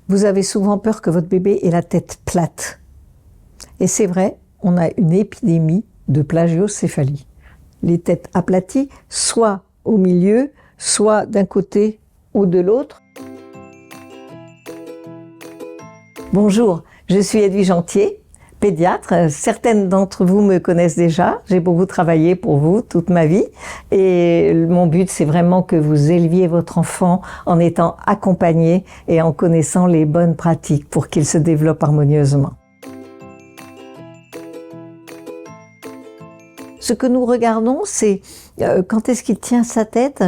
Vous avez souvent peur que votre bébé ait la tête plate. Et c'est vrai, on a une épidémie de plagiocéphalie. Les têtes aplaties, soit au milieu, soit d'un côté ou de l'autre. Bonjour, je suis Edwige Antier, pédiatre. Certaines d'entre vous me connaissent déjà. J'ai beaucoup travaillé pour vous toute ma vie. Et mon but, c'est vraiment que vous éleviez votre enfant en étant accompagné et en connaissant les bonnes pratiques pour qu'il se développe harmonieusement. Ce que nous regardons, c'est quand est-ce qu'il tient sa tête.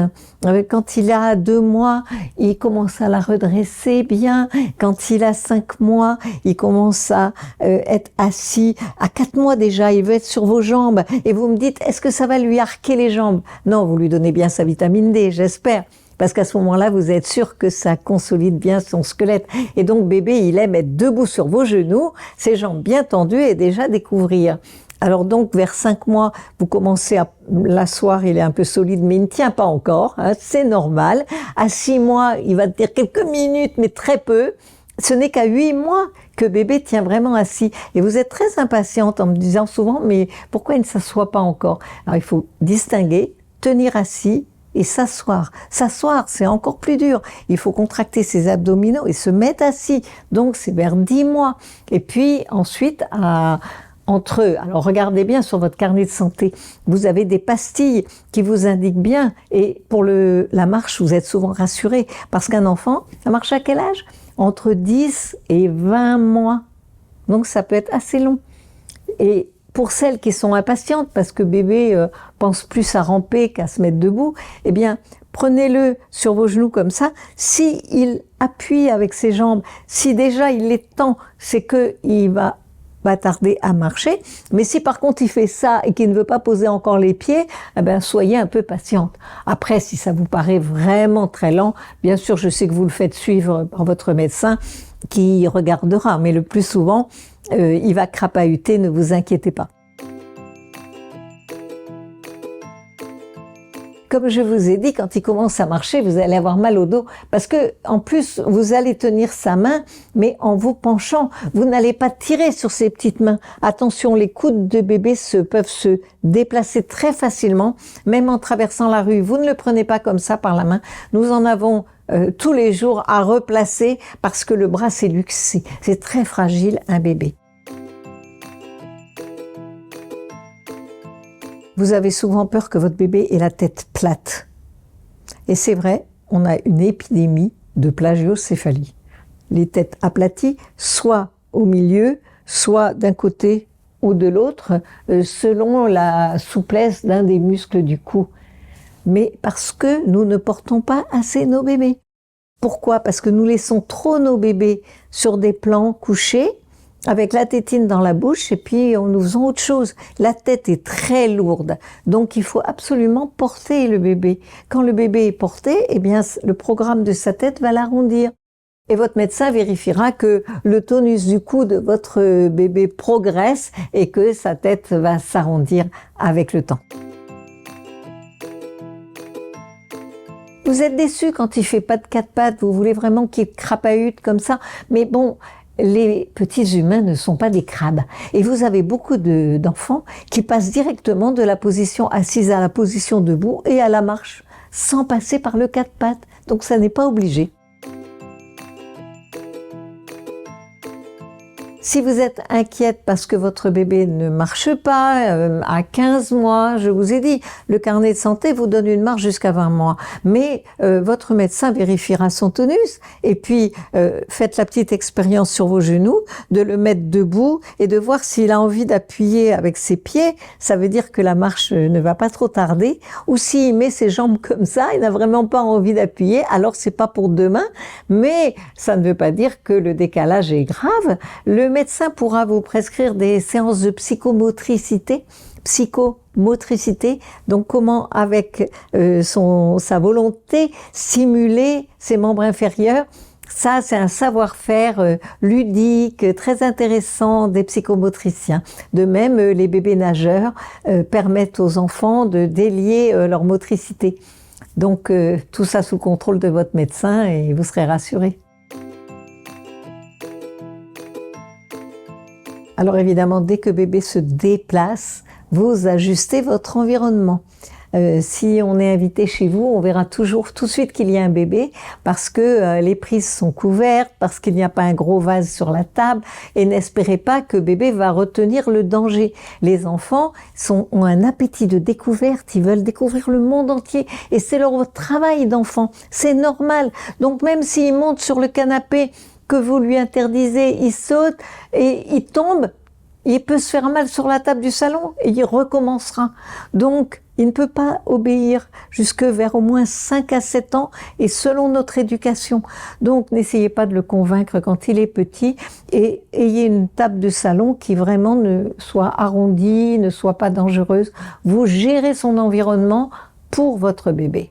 Quand il a 2 mois, il commence à la redresser bien. Quand il a 5 mois, il commence à être assis. À 4 mois déjà, il veut être sur vos jambes. Et vous me dites, est-ce que ça va lui arquer les jambes? Non, vous lui donnez bien sa vitamine D, j'espère. Parce qu'à ce moment-là, vous êtes sûr que ça consolide bien son squelette. Et donc, bébé, il aime être debout sur vos genoux, ses jambes bien tendues et déjà découvrir. Alors donc, vers 5 mois, vous commencez à l'asseoir, il est un peu solide, mais il ne tient pas encore, hein, c'est normal. À 6 mois, il va tenir quelques minutes, mais très peu. Ce n'est qu'à 8 mois que bébé tient vraiment assis. Et vous êtes très impatiente en me disant souvent, mais pourquoi il ne s'assoit pas encore? Alors il faut distinguer, tenir assis et s'asseoir. S'asseoir, c'est encore plus dur. Il faut contracter ses abdominaux et se mettre assis. Donc c'est vers 10 mois. Et puis ensuite, entre eux, alors regardez bien sur votre carnet de santé, vous avez des pastilles qui vous indiquent bien, et pour la marche, vous êtes souvent rassurés, parce qu'un enfant, ça marche à quel âge? Entre 10 et 20 mois, donc ça peut être assez long. Et pour celles qui sont impatientes, parce que bébé pense plus à ramper qu'à se mettre debout, eh bien, prenez-le sur vos genoux comme ça. Si il appuie avec ses jambes, si déjà il les tend, c'est qu'il va tarder à marcher. Mais si par contre il fait ça et qu'il ne veut pas poser encore les pieds, eh bien, soyez un peu patiente. Après, si ça vous paraît vraiment très lent, bien sûr, je sais que vous le faites suivre par votre médecin qui regardera, mais le plus souvent, il va crapahuter, ne vous inquiétez pas. Comme je vous ai dit, quand il commence à marcher, vous allez avoir mal au dos parce que, en plus, vous allez tenir sa main, mais en vous penchant. Vous n'allez pas tirer sur ses petites mains. Attention, les coudes de bébé peuvent se déplacer très facilement, même en traversant la rue. Vous ne le prenez pas comme ça par la main. Nous en avons tous les jours à replacer parce que le bras s'est luxé. C'est très fragile, un bébé. Vous avez souvent peur que votre bébé ait la tête plate. Et c'est vrai, on a une épidémie de plagiocéphalie. Les têtes aplaties, soit au milieu, soit d'un côté ou de l'autre, selon la souplesse d'un des muscles du cou. Mais parce que nous ne portons pas assez nos bébés. Pourquoi? Parce que nous laissons trop nos bébés sur des plans couchés, avec la tétine dans la bouche, et puis nous faisons autre chose. La tête est très lourde, donc il faut absolument porter le bébé. Quand le bébé est porté, eh bien, le programme de sa tête va l'arrondir. Et votre médecin vérifiera que le tonus du cou de votre bébé progresse et que sa tête va s'arrondir avec le temps. Vous êtes déçu quand il fait pas de 4 pattes, vous voulez vraiment qu'il crapahute comme ça, mais bon, les petits humains ne sont pas des crabes. Et vous avez beaucoup d'enfants qui passent directement de la position assise à la position debout et à la marche, sans passer par le 4 pattes. Donc ça n'est pas obligé. Si vous êtes inquiète parce que votre bébé ne marche pas, à 15 mois, je vous ai dit, le carnet de santé vous donne une marche jusqu'à 20 mois. Mais votre médecin vérifiera son tonus et puis faites la petite expérience sur vos genoux, de le mettre debout et de voir s'il a envie d'appuyer avec ses pieds. Ça veut dire que la marche ne va pas trop tarder. Ou s'il met ses jambes comme ça, il n'a vraiment pas envie d'appuyer, alors c'est pas pour demain. Mais ça ne veut pas dire que le décalage est grave. Le médecin pourra vous prescrire des séances de psychomotricité, donc comment avec sa volonté stimuler ses membres inférieurs. Ça, c'est un savoir-faire ludique, très intéressant des psychomotriciens. De même, les bébés nageurs permettent aux enfants de délier leur motricité. Donc, tout ça sous contrôle de votre médecin et vous serez rassurés. Alors évidemment, dès que bébé se déplace, vous ajustez votre environnement. Si on est invité chez vous, on verra toujours tout de suite qu'il y a un bébé parce que les prises sont couvertes, parce qu'il n'y a pas un gros vase sur la table, et n'espérez pas que bébé va retenir le danger. Les enfants ont un appétit de découverte, ils veulent découvrir le monde entier et c'est leur travail d'enfant, c'est normal. Donc même s'il monte sur le canapé que vous lui interdisez, il saute et il tombe, il peut se faire mal sur la table du salon et il recommencera. Donc, il ne peut pas obéir jusque vers au moins 5 à 7 ans et selon notre éducation. Donc, n'essayez pas de le convaincre quand il est petit et ayez une table de salon qui vraiment ne soit arrondie, ne soit pas dangereuse. Vous gérez son environnement pour votre bébé.